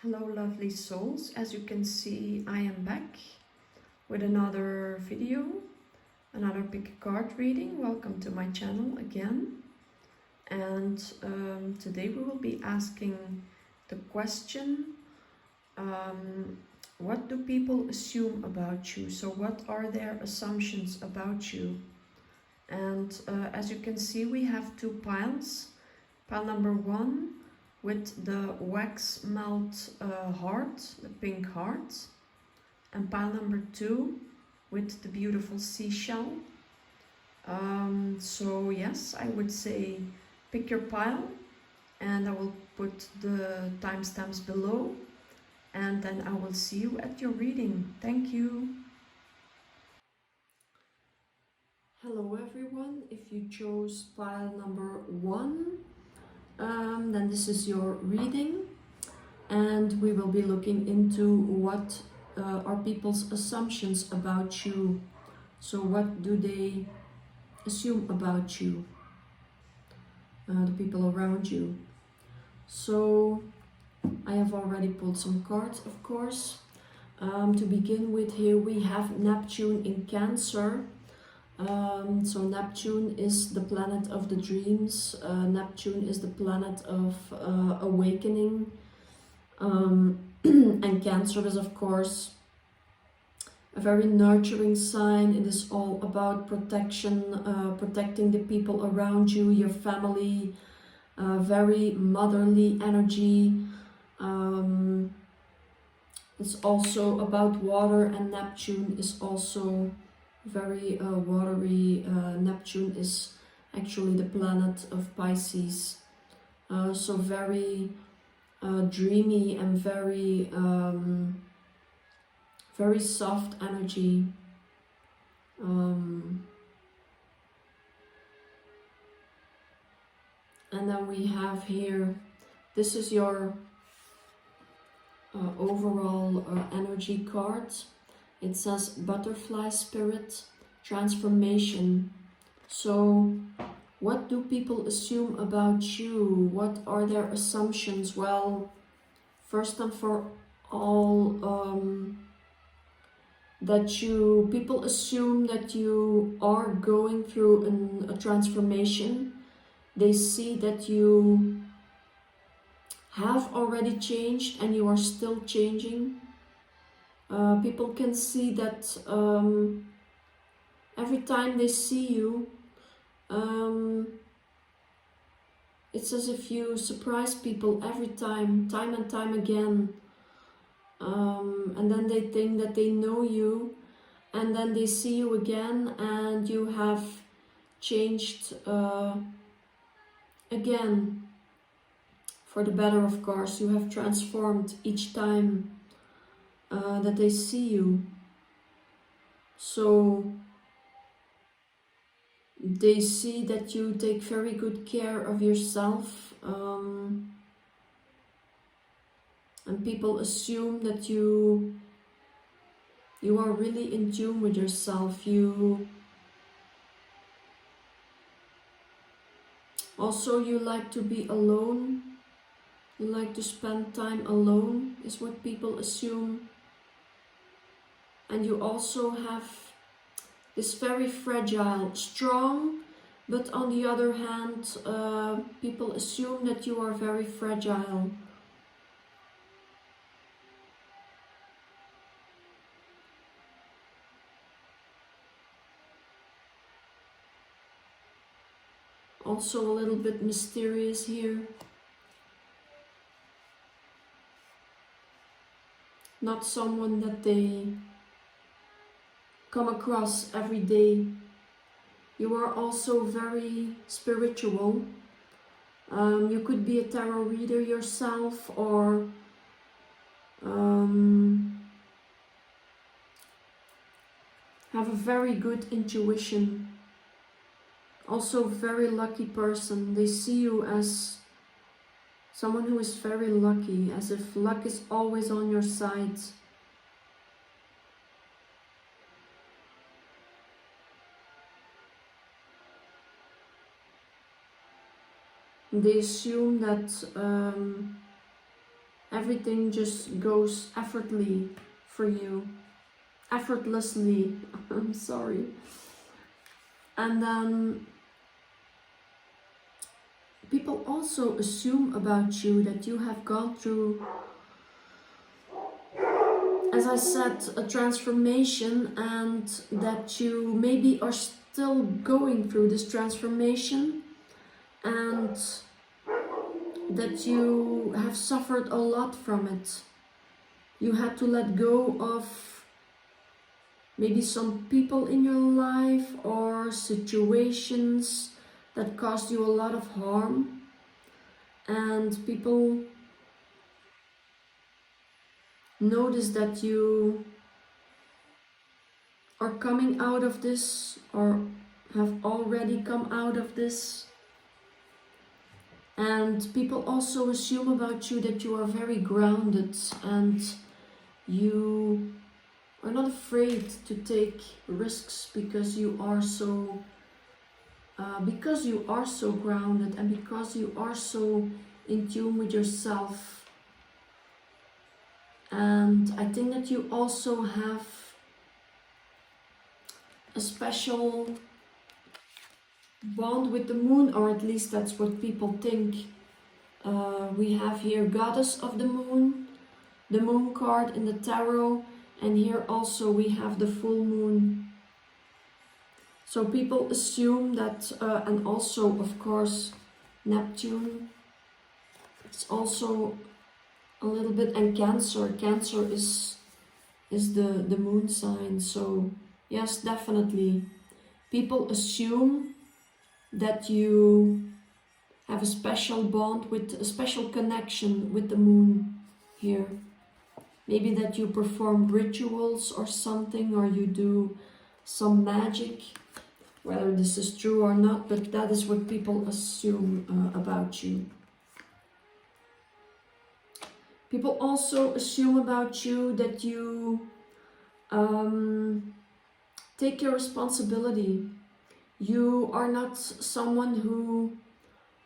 Hello lovely souls, as you can see I am back with another video, another pick a card reading. Welcome to my channel again, and today we will be asking the question, what do people assume about you? So what are their assumptions about you? And as you can see, we have two piles. Pile number one with the wax melt heart, the pink heart, and pile number two with the beautiful seashell. So yes, I would say pick your pile, and I will put the timestamps below, and then I will see you at your reading. Thank you. Hello everyone, if you chose pile number one, then this is your reading, and we will be looking into what are people's assumptions about you. So what do they assume about you, the people around you? So I have already pulled some cards, of course. To begin with, here we have Neptune in Cancer. So Neptune is the planet of the dreams. Neptune is the planet of awakening. And Cancer is, of course, a very nurturing sign. It is all about protection, protecting the people around you, your family, very motherly energy. It's also about water, and Neptune is also very watery. Neptune is actually the planet of Pisces, so very dreamy and very soft energy. And then we have here, this is your overall energy card. It says butterfly spirit, transformation. So what do people assume about you? What are their assumptions? Well, first and for all, people assume that you are going through a transformation. They see that you have already changed and you are still changing. People can see that every time they see you, it's as if you surprise people every time and time again. And then they think that they know you, and then they see you again and you have changed again. For the better, of course. You have transformed each time that they see you. So they see that you take very good care of yourself, and people assume that you are really in tune with yourself. You like to be alone. You like to spend time alone, is what people assume. And you also have this very fragile, strong, but on the other hand, people assume that you are very fragile. Also a little bit mysterious here. Not someone that they come across every day. You are also very spiritual. You could be a tarot reader yourself, or have a very good intuition. Also very lucky person. They see you as someone who is very lucky, as if luck is always on your side. They assume that Everything just goes effortlessly for you. Effortlessly, I'm sorry. And then people also assume about you that you have gone through, as I said, a transformation, and that you maybe are still going through this transformation, and that you have suffered a lot from it. You had to let go of maybe some people in your life or situations that caused you a lot of harm, and people notice that you are coming out of this or have already come out of this. And people also assume about you that you are very grounded and you are not afraid to take risks because you are so grounded, and because you are so in tune with yourself. And I think that you also have a special bond with the moon, or at least that's what people think. We have here Goddess of the Moon card in the tarot, and here also we have the full moon. So people assume that, and also of course Neptune, it's also a little bit, and Cancer is the moon sign. So yes, definitely people assume that you have a special bond with, a special connection with the moon here. Maybe that you perform rituals or something, or you do some magic, whether this is true or not, but that is what people assume about you. People also assume about you that you take your responsibility. You are not someone who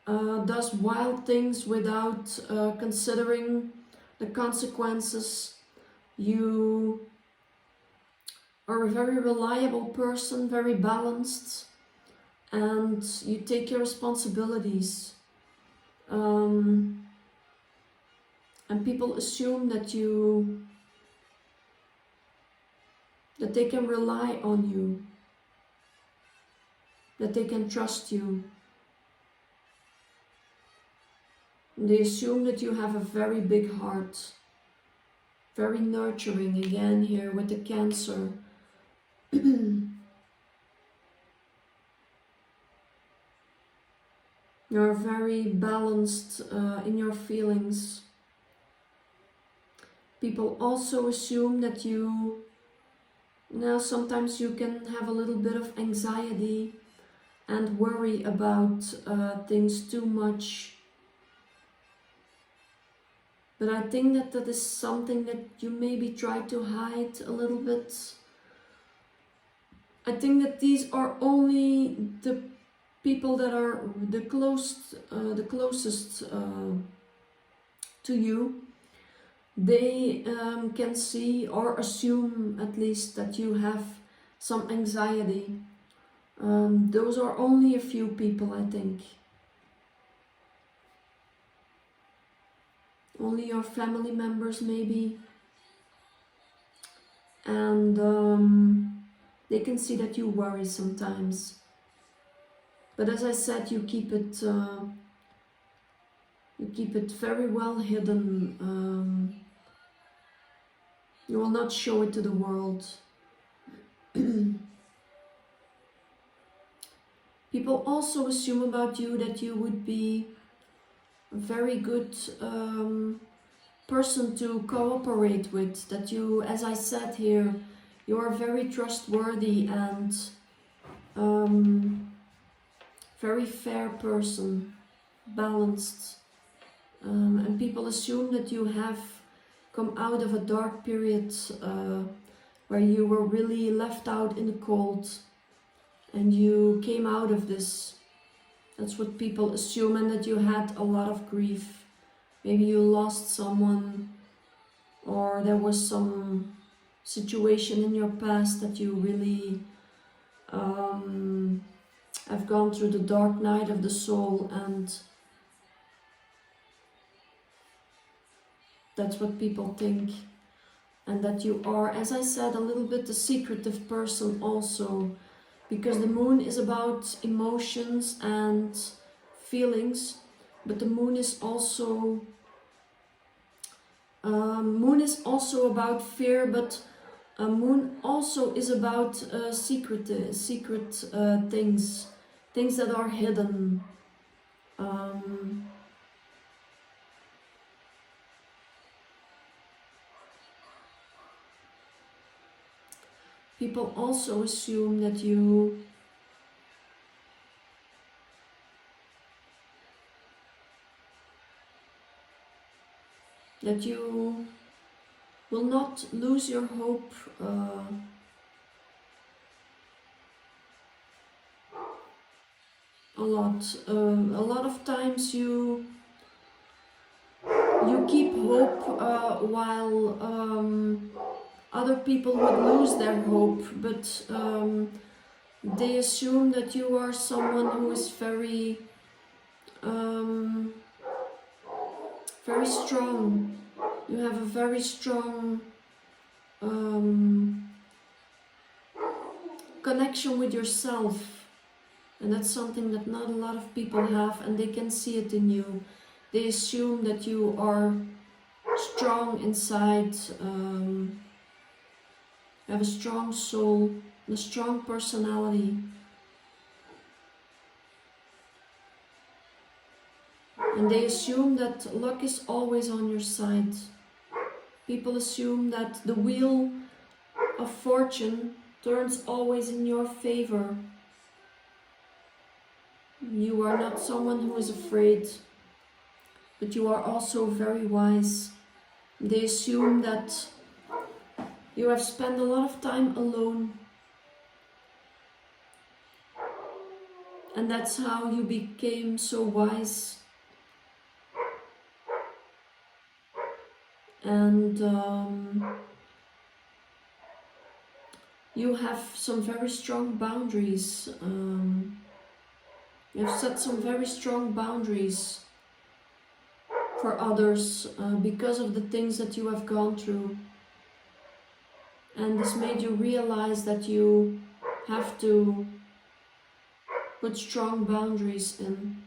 does wild things without considering the consequences. You are a very reliable person, very balanced, and you take your responsibilities. And people assume that they can rely on you, that they can trust you. They assume that you have a very big heart, very nurturing, again here with the Cancer. You're very balanced in your feelings. People also assume that sometimes you can have a little bit of anxiety and worry about things too much. But I think that is something that you maybe try to hide a little bit. I think that these are only the people that are the closest to you. They can see or assume at least that you have some anxiety. Those are only a few people, I think. Only your family members maybe. And they can see that you worry sometimes. But as I said, you keep it very well hidden. You will not show it to the world. People also assume about you that you would be a very good person to cooperate with. That you, as I said here, you are very trustworthy and very fair person, balanced. And people assume that you have come out of a dark period where you were really left out in the cold, and you came out of this. That's what people assume, and that you had a lot of grief Maybe you lost someone, or there was some situation in your past that you really have gone through the dark night of the soul, and that's what people think. And that you are, as I said, a little bit a secretive person also, because the moon is about emotions and feelings, but the moon is also about fear, but a moon also is about secret things that are hidden. People also assume that you will not lose your hope a lot. A lot of times you keep hope while other people would lose their hope, but they assume that you are someone who is very very strong. You have a very strong connection with yourself, and that's something that not a lot of people have, and they can see it in you. They assume that you are strong inside, have a strong soul, a strong personality. And they assume that luck is always on your side. People assume that the wheel of fortune turns always in your favor. You are not someone who is afraid, but you are also very wise. They assume that you have spent a lot of time alone, and that's how you became so wise. And you have some very strong boundaries. You have set some very strong boundaries for others because of the things that you have gone through. And this made you realize that you have to put strong boundaries in.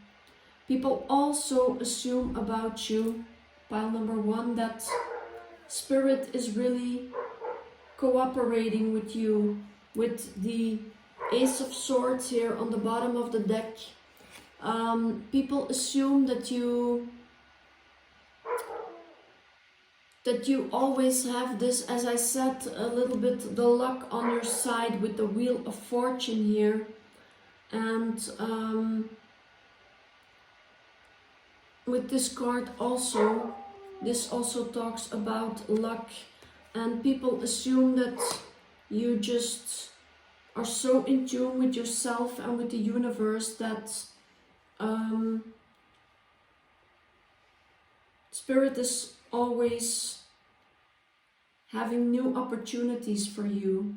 People also assume about you, pile number 1, that Spirit is really cooperating with you, with the Ace of Swords here on the bottom of the deck. People assume that you always have this, as I said, a little bit the luck on your side with the Wheel of Fortune here. And with this card also, this also talks about luck, and people assume that you just are so in tune with yourself and with the universe that Spirit is always having new opportunities for you.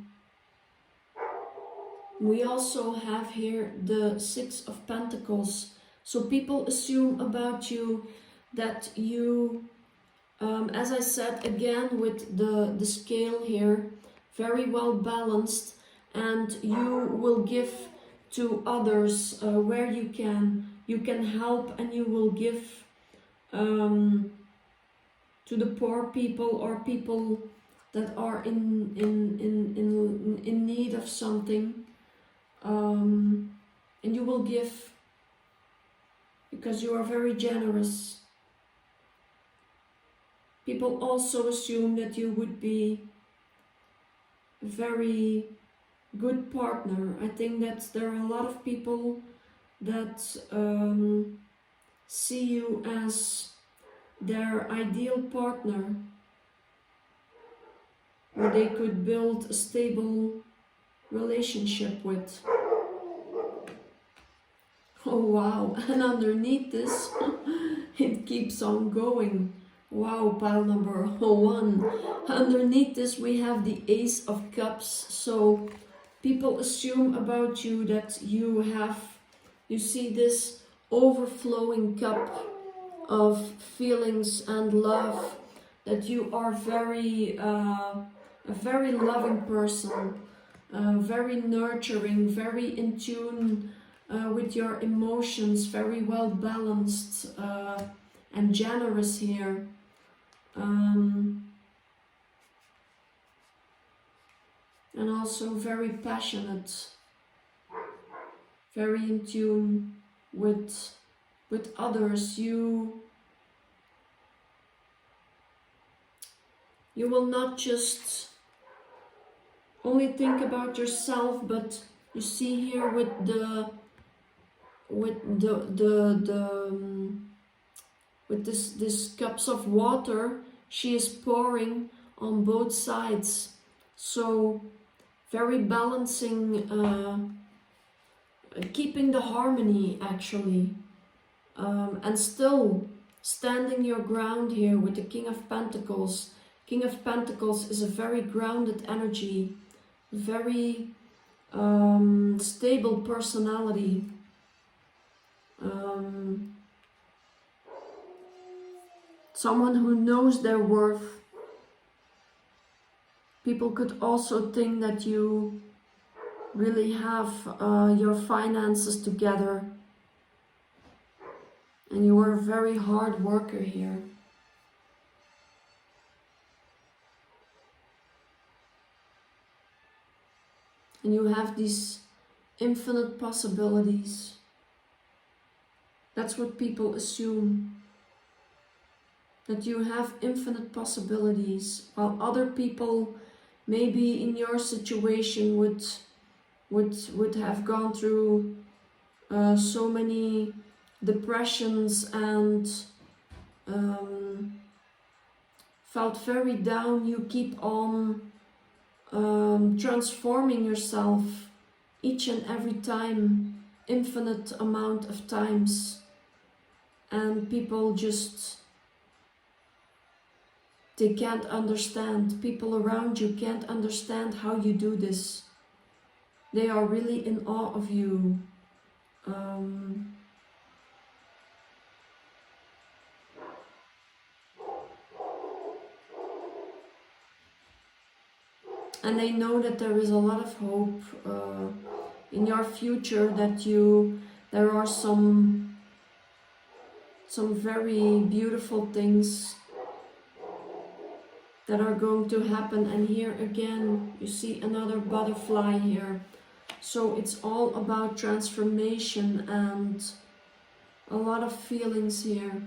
We also have here the 6 of Pentacles. So people assume about you that you, as I said again with the scale here, very well balanced, and you will give to others where you can. You can help, and you will give to the poor people or people that are in need of something, and you will give because you are very generous. People also assume that you would be a very good partner. I think that there are a lot of people that see you as their ideal partner, where they could build a stable relationship with. Oh wow, and underneath this, it keeps on going. Wow, pile number 1. Underneath this we have the Ace of Cups. So people assume about you that you see this overflowing cup of feelings and love, that you are a very loving person, very nurturing, very in tune with your emotions, very well balanced and generous here. And also very passionate, very in tune with others. You will not just only think about yourself, but you see here with this cups of water, she is pouring on both sides. So very balancing, keeping the harmony actually, and still standing your ground here with the King of Pentacles. King of Pentacles is a very grounded energy, very stable personality. Someone who knows their worth. People could also think that you really have your finances together, and you are a very hard worker here. And you have these infinite possibilities. That's what people assume. That you have infinite possibilities, while other people maybe in your situation would have gone through so many depressions and felt very down. You keep on transforming yourself each and every time, infinite amount of times, and people just, they can't understand. People around you can't understand how you do this. They are really in awe of you. And they know that there is a lot of hope in your future, that there are some very beautiful things that are going to happen. And here again you see another butterfly here. So it's all about transformation and a lot of feelings here.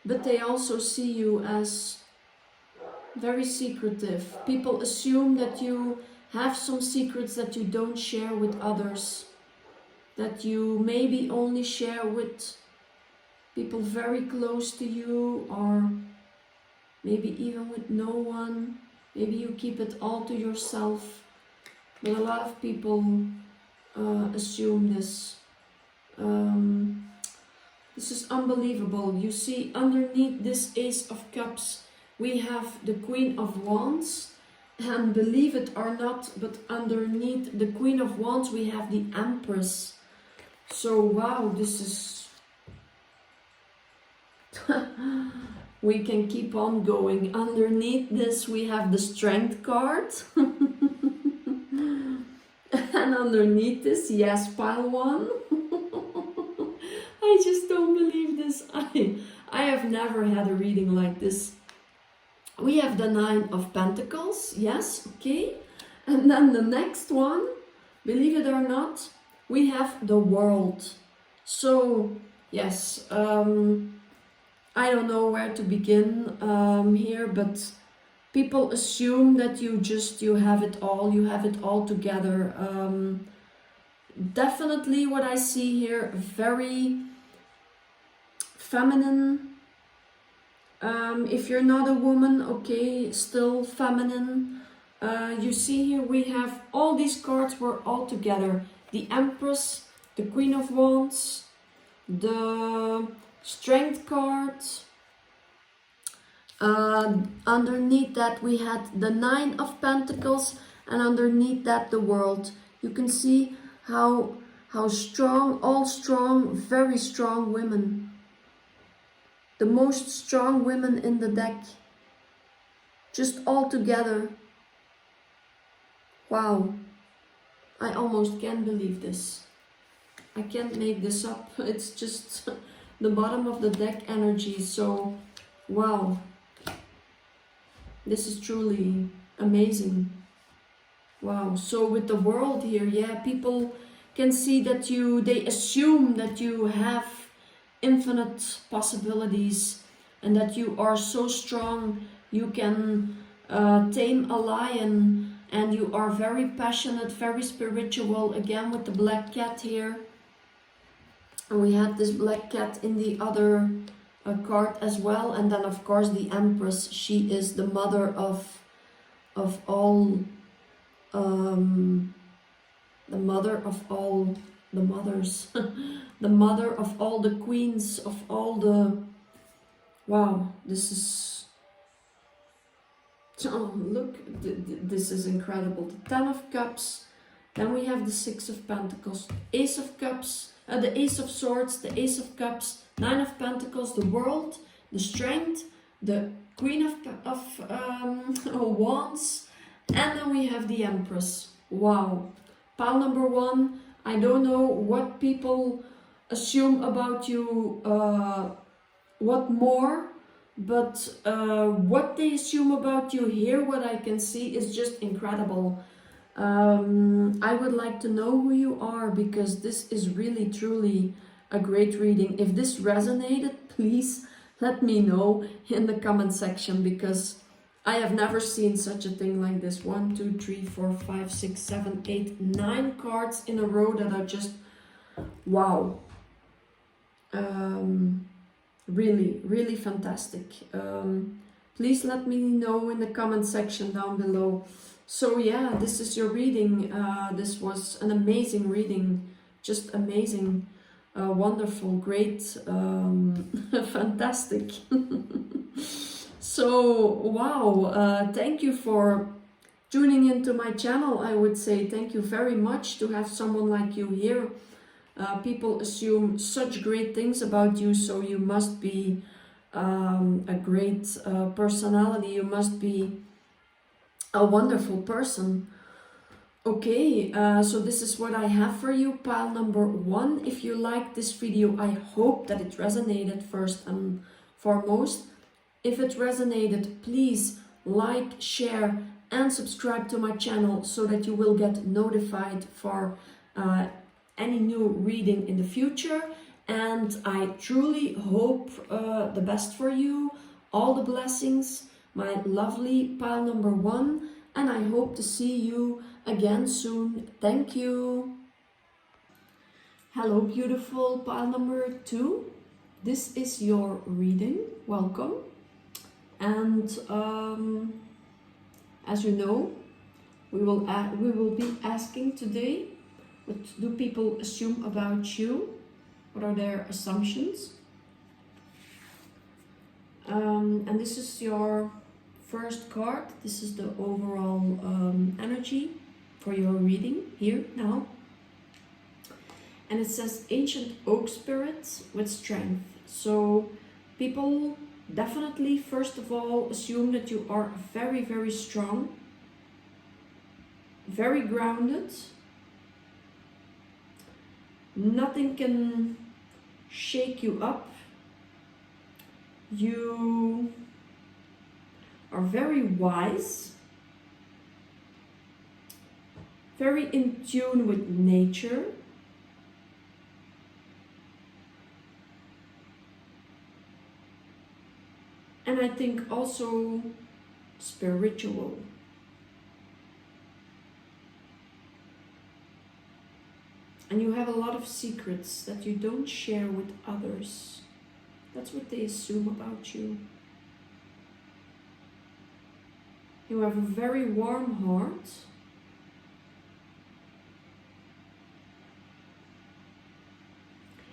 But they also see you as very secretive. People assume that you have some secrets that you don't share with others, that you maybe only share with people very close to you, or maybe even with no one. Maybe you keep it all to yourself. But a lot of people assume this. This is unbelievable. You see, underneath this Ace of Cups we have the Queen of Wands, and believe it or not, but underneath the Queen of Wands we have the Empress. So wow, this is we can keep on going. Underneath this we have the Strength card. And underneath this, yes, pile 1. I just don't believe this. I have never had a reading like this. We have the 9 of Pentacles, yes, okay. And then the next one, believe it or not, we have the World. So, yes, I don't know where to begin here, but people assume that you have it all together. Definitely what I see here, very feminine. If you're not a woman, okay, still feminine. You see here we have all these cards were all together. The Empress, the Queen of Wands, the Strength card. Underneath that we had the Nine of Pentacles, and underneath that the World. You can see how strong, all strong, very strong women. The most strong women in the deck. Just all together. Wow. I almost can't believe this. I can't make this up. It's just the bottom of the deck energy. So, wow. This is truly amazing. Wow. So with the World here, yeah, people can see that they assume that you have infinite possibilities and that you are so strong. You can tame a lion, and you are very passionate, very spiritual. Again with the Black Cat here. And we had this Black Cat in the other card as well. And then of course the Empress. She is the mother of all, the mother of all the mothers. The mother of all the queens, of all the... Wow, this is... Oh, look, this is incredible. The Ten of Cups. Then we have the Six of Pentacles, Ace of Cups, the Ace of Swords, the Ace of Cups, Nine of Pentacles, the World, the Strength, the Queen of Wands, and then we have the Empress. Wow. Pile number one. I don't know what people assume about you, what more, but what they assume about you here, what I can see is just incredible. I would like to know who you are, because this is really truly a great reading. If this resonated, please let me know in the comment section, because I have never seen such a thing like this. 1, 2, 3, 4, 5, 6, 7, 8, 9 cards in a row that are just wow. Really, really fantastic. Please let me know in the comment section down below. So yeah, this is your reading. This was an amazing reading. Just amazing, wonderful, great, fantastic. So wow, thank you for tuning into my channel. I would say thank you very much to have someone like you here. People assume such great things about you, so you must be a great personality. You must be a wonderful person. Okay, so this is what I have for you, pile number one. If you like this video, I hope that it resonated first and foremost. If it resonated, please like, share and subscribe to my channel so that you will get notified for any new reading in the future. And I truly hope the best for you, all the blessings, my lovely pile number one, and I hope to see you again soon. Thank you. Hello beautiful pile number two. This is your reading. Welcome. And as you know, we will be asking today, what do people assume about you? What are their assumptions? And this is your first card. This is the overall energy for your reading here now. And it says ancient oak spirit with strength. So people definitely, first of all, assume that you are very, very strong, very grounded. Nothing can shake you up. You are very wise, very in tune with nature. And I think also spiritual. And you have a lot of secrets that you don't share with others. That's what they assume about you. You have a very warm heart.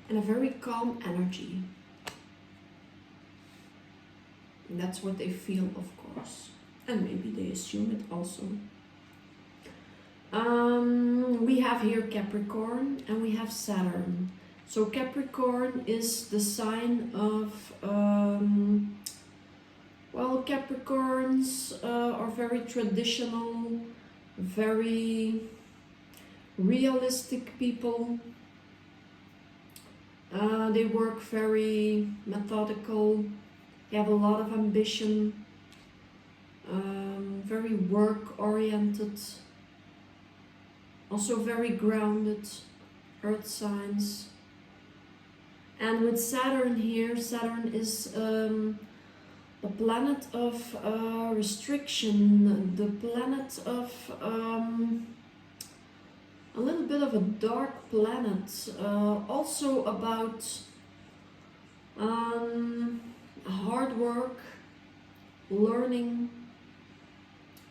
and a very calm energy. And that's what they feel, of course. And maybe they assume it also. We have here Capricorn and we have Saturn. So Capricorn is the sign of, well, Capricorns are very traditional, very realistic people. They work very methodical, they have a lot of ambition, very work-oriented, also very grounded, earth signs. And with Saturn here, Saturn is the planet of restriction, the planet of a little bit of a dark planet, also about hard work, learning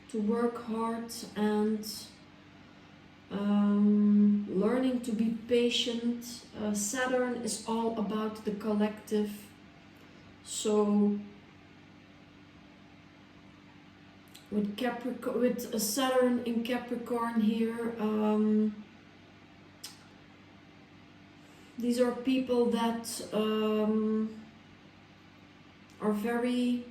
to work hard, and learning to be patient. Saturn is all about the collective, so with Capricorn, with Saturn in Capricorn here, these are people that are very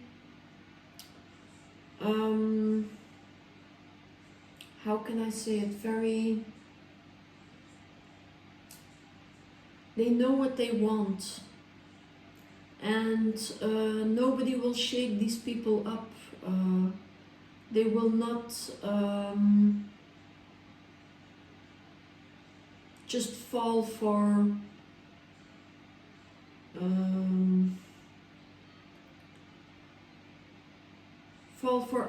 how can I say it, very, they know what they want, and nobody will shake these people up. They will not just fall for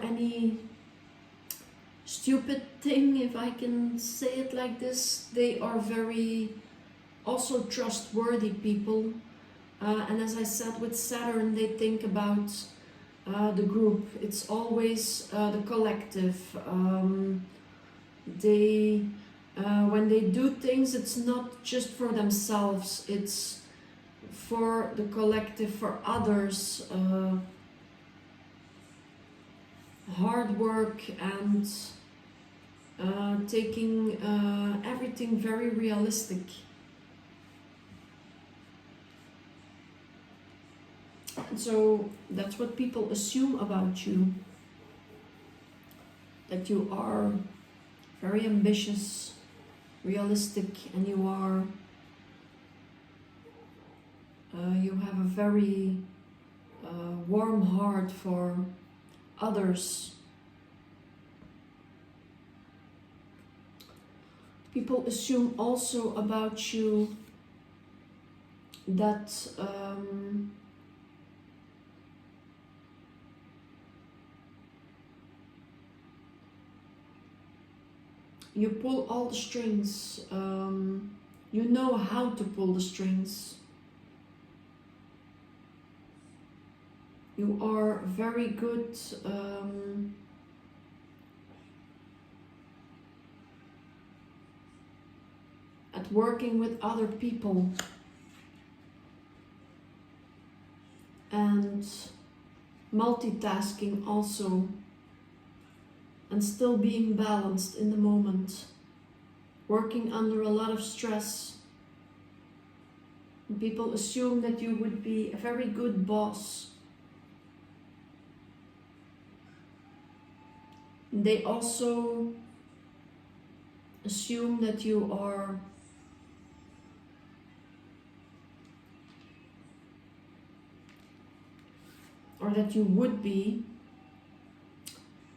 any stupid thing, if I can say it like this. They are very also trustworthy people, and as I said, with Saturn they think about the group. It's always the collective. They when they do things, it's not just for themselves, it's for the collective, for others. Hard work and taking everything very realistic. And so that's what people assume about you, that you are very ambitious, realistic, and you are you have a very warm heart for others. People assume also about you that you pull all the strings, you know how to pull the strings. You are very good at working with other people and multitasking also, and still being balanced in the moment, working under a lot of stress. People assume that you would be a very good boss. They also assume that you are or that you would be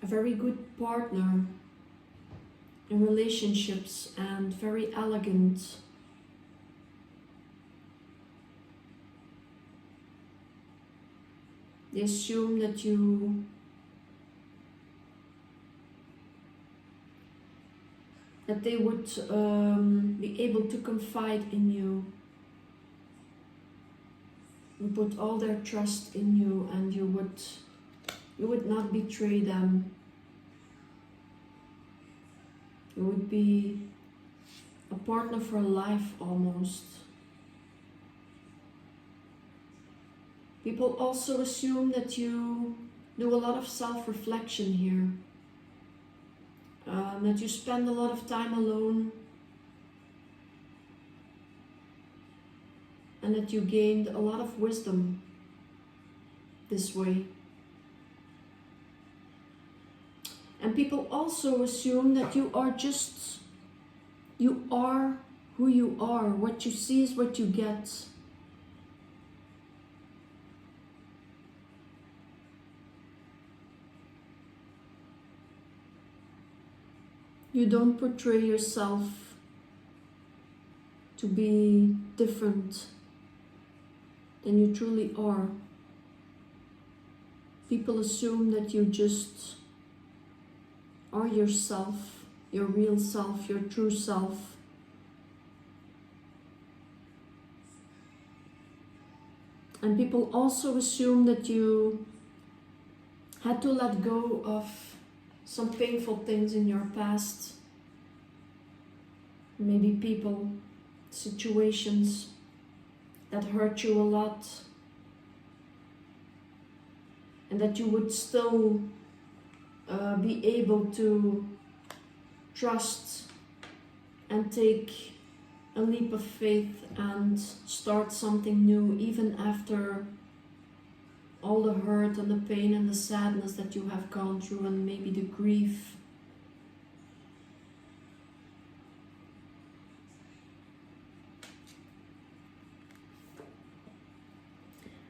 a very good partner in relationships and very elegant. They assume that you they would be able to confide in you and put all their trust in you, and you would not betray them. You would be a partner for life almost. People also assume that you do a lot of self-reflection here. That you spend a lot of time alone. And that you gained a lot of wisdom this way. And people also assume that you are who you are. What you see is what you get. You don't portray yourself to be different than you truly are. People assume that you just are yourself, your real self, your true self. And people also assume that you had to let go of some painful things in your past. Maybe people, situations that hurt you a lot. And that you would still be able to trust and take a leap of faith and start something new, even after all the hurt and the pain and the sadness that you have gone through, and maybe the grief.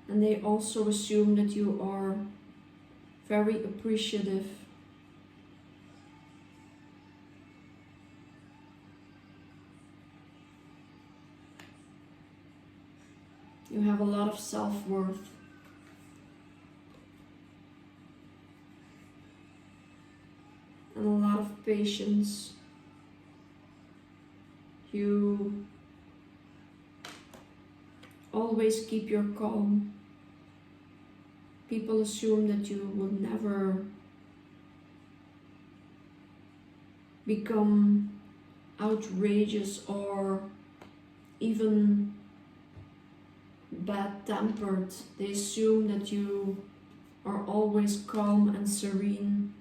And they also assume that you are very appreciative. You have a lot of self-worth. And a lot of patience. You always keep your calm. People assume that you will never become outrageous or even bad-tempered. They assume that you are always calm and serene.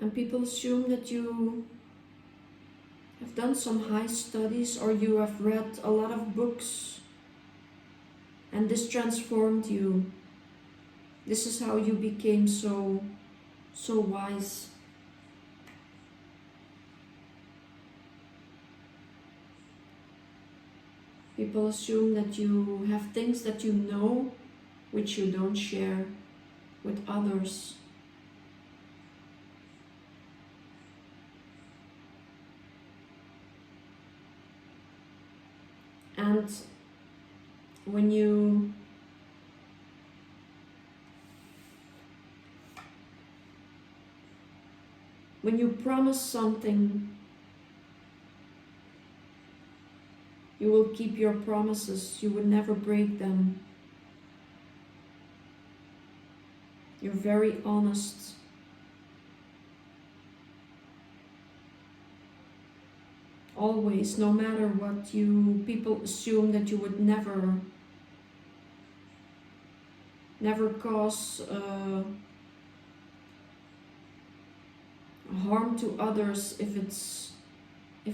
And people assume that you have done some high studies, or you have read a lot of books, and this transformed you. This is how you became so wise. People assume that you have things that you know which you don't share with others. And when you promise something, you will keep your promises. You would never break them. You're very honest. Always, no matter what, people assume that you would never cause harm to others if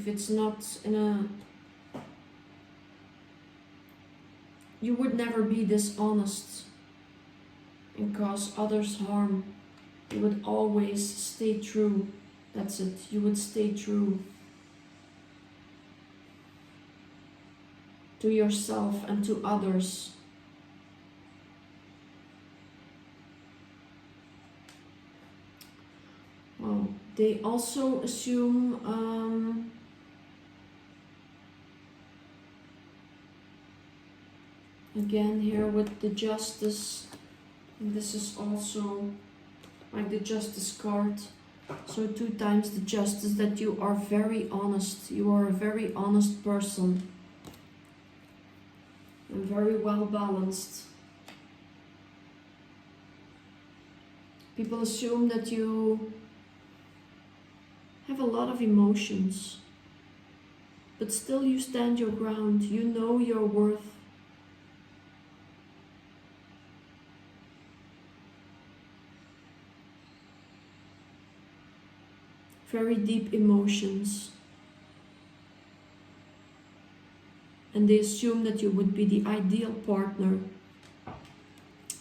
it's not in a. You would never be dishonest and cause others harm. You would always stay true. That's it. You would stay true to yourself and to others. Well, they also assume again here with the Justice, and this is also like the Justice card, so 2 times the Justice, that you are very honest. You are a very honest person and very well balanced. People assume that you have a lot of emotions, but still you stand your ground. You know your worth. very deep emotions. And they assume that you would be the ideal partner.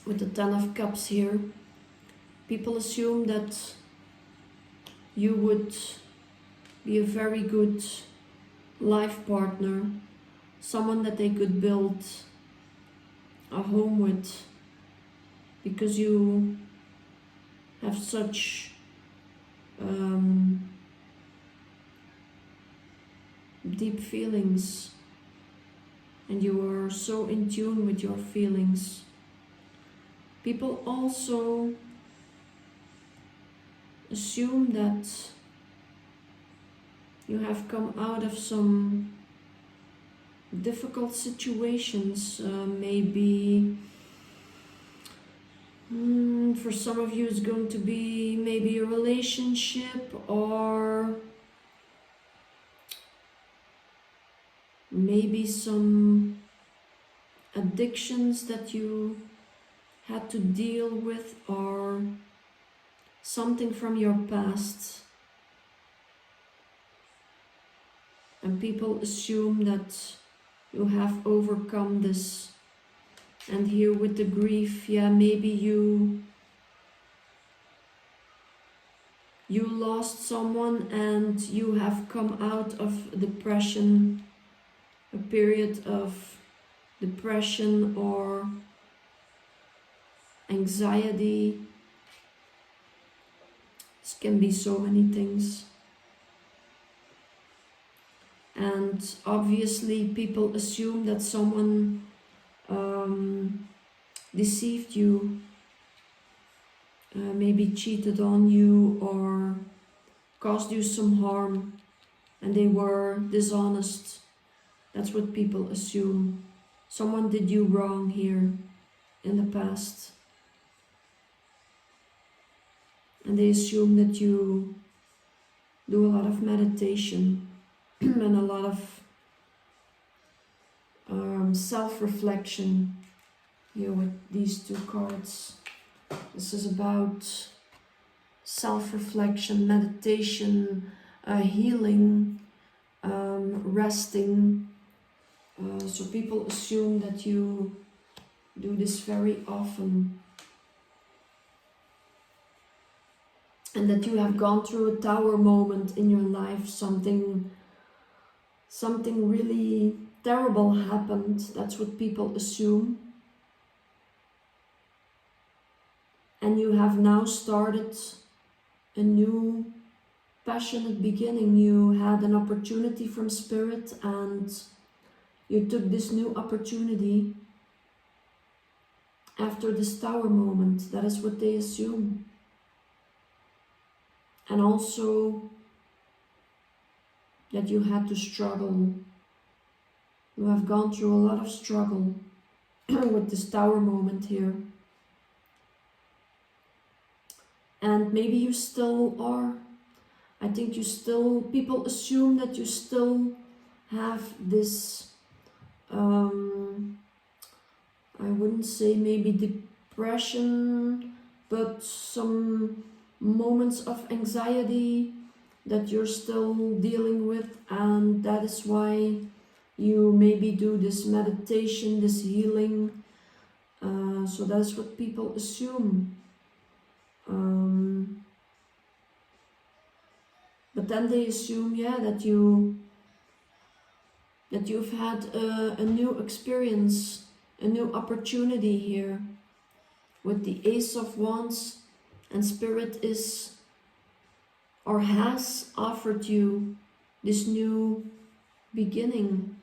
With the Ten of Cups here, people assume that you would be a very good life partner, someone that they could build a home with, because you have such deep feelings and you are so in tune with your feelings. People also assume that you have come out of some difficult situations, maybe for some of you it's going to be maybe a relationship, or maybe some addictions that you had to deal with, or something from your past. And people assume that you have overcome this. And here with the grief, yeah, maybe you lost someone and you have come out of depression, a period of depression or anxiety. This can be so many things. And obviously people assume that someone deceived you, maybe cheated on you or caused you some harm, and they were dishonest. That's what people assume. Someone did you wrong here in the past. And they assume that you do a lot of meditation and a lot of self-reflection here with these two cards. This is about self-reflection, meditation, healing, resting. So people assume that you do this very often. And that you have gone through a tower moment in your life, something really terrible happened. That's what people assume. And you have now started a new passionate beginning. You had an opportunity from Spirit and you took this new opportunity after this tower moment. That is what they assume. And also that you had to struggle. You have gone through a lot of struggle with this tower moment here. And maybe you still are. I think you still, people assume that you still have this, I wouldn't say maybe depression, but some moments of anxiety that you're still dealing with, and that is why you maybe do this meditation, this healing. So that's what people assume. But then they assume, yeah, that you've had a new experience, a new opportunity here with the Ace of Wands, and Spirit is or has offered you this new beginning.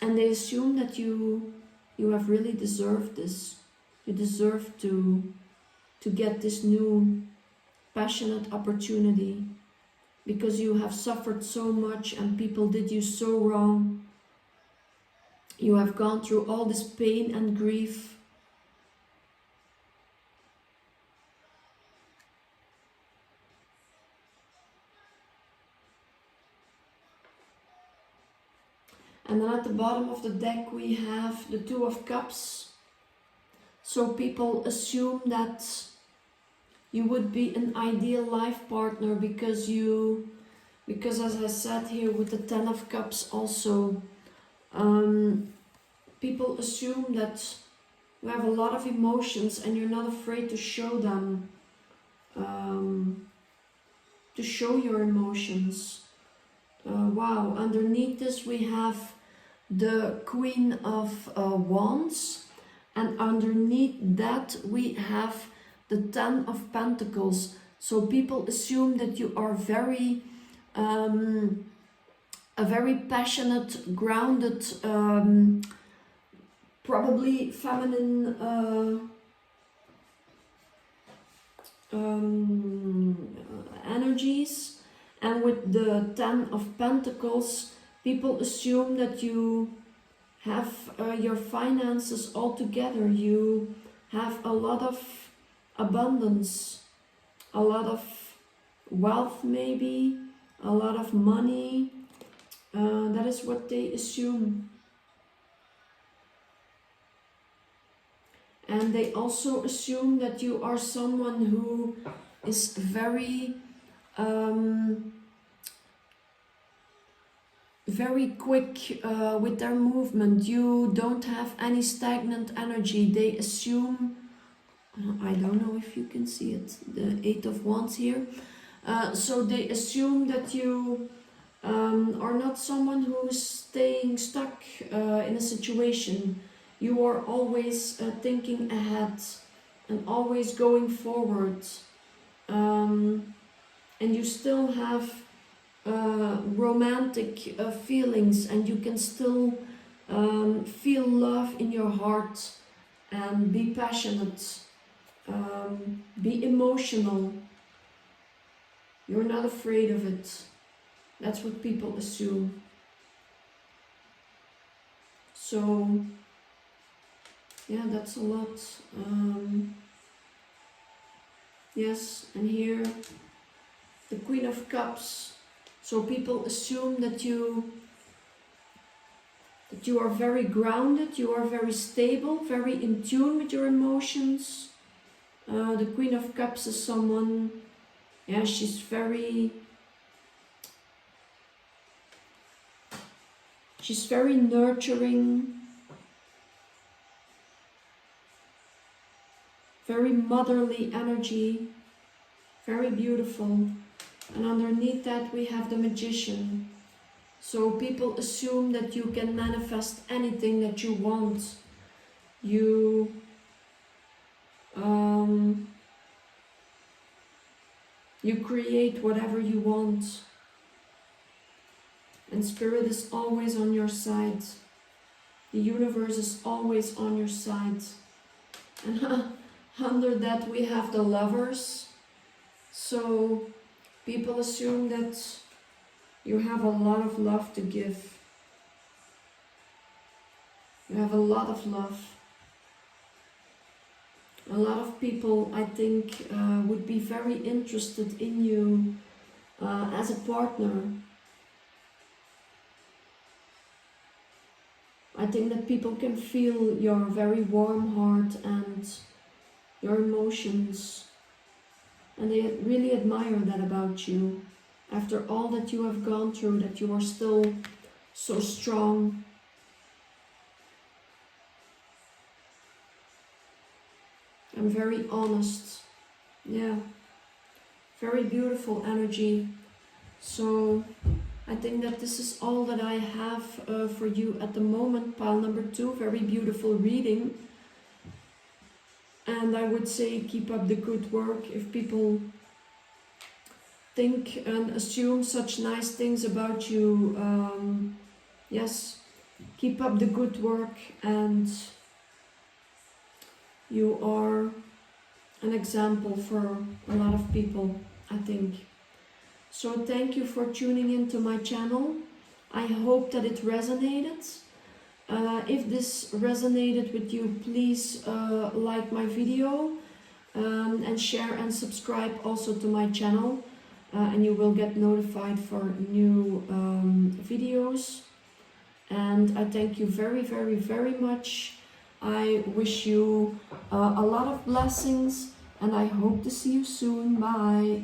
And they assume that you have really deserved this. You deserve to get this new passionate opportunity, because you have suffered so much and people did you so wrong. You have gone through all this pain and grief. And then at the bottom of the deck we have the Two of Cups. So people assume that you would be an ideal life partner because as I said here with the Ten of Cups also, people assume that you have a lot of emotions and you're not afraid to show them, to show your emotions. Wow, underneath this we have the Queen of Wands, and underneath that we have the Ten of Pentacles. So people assume that you are a very passionate, grounded, probably feminine energies. And with the Ten of Pentacles, people assume that you have your finances all together. You have a lot of abundance, a lot of wealth maybe, a lot of money. That is what they assume. And they also assume that you are someone who is very very quick with their movement. You don't have any stagnant energy. They assume, I don't know if you can see it, the Eight of Wands here. So they assume that you are not someone who is staying stuck in a situation. You are always thinking ahead and always going forward. And you still have romantic feelings, and you can still feel love in your heart and be passionate, be emotional. You're not afraid of it. That's what people assume. So yeah, that's a lot. Yes, and here the Queen of Cups. So people assume that you are very grounded, you are very stable, very in tune with your emotions. The Queen of Cups is someone, yeah, she's very nurturing, very motherly energy, very beautiful. And underneath that we have the Magician. So people assume that you can manifest anything that you want. You create whatever you want. And Spirit is always on your side. The universe is always on your side. And under that we have the Lovers. So people assume that you have a lot of love to give. You have a lot of love. A lot of people, I think, would be very interested in you as a partner. I think that people can feel your very warm heart and your emotions. And they really admire that about you. After all that you have gone through, that you are still so strong. And very honest. Yeah. Very beautiful energy. So I think that this is all that I have for you at the moment. Pile number 2, very beautiful reading. And I would say keep up the good work. If people think and assume such nice things about you, yes, keep up the good work, and you are an example for a lot of people, I think. So thank you for tuning into my channel. I hope that it resonated. If this resonated with you, please like my video and share and subscribe also to my channel, and you will get notified for new videos. And I thank you very, very, very much I wish you a lot of blessings, and I hope to see you soon. Bye.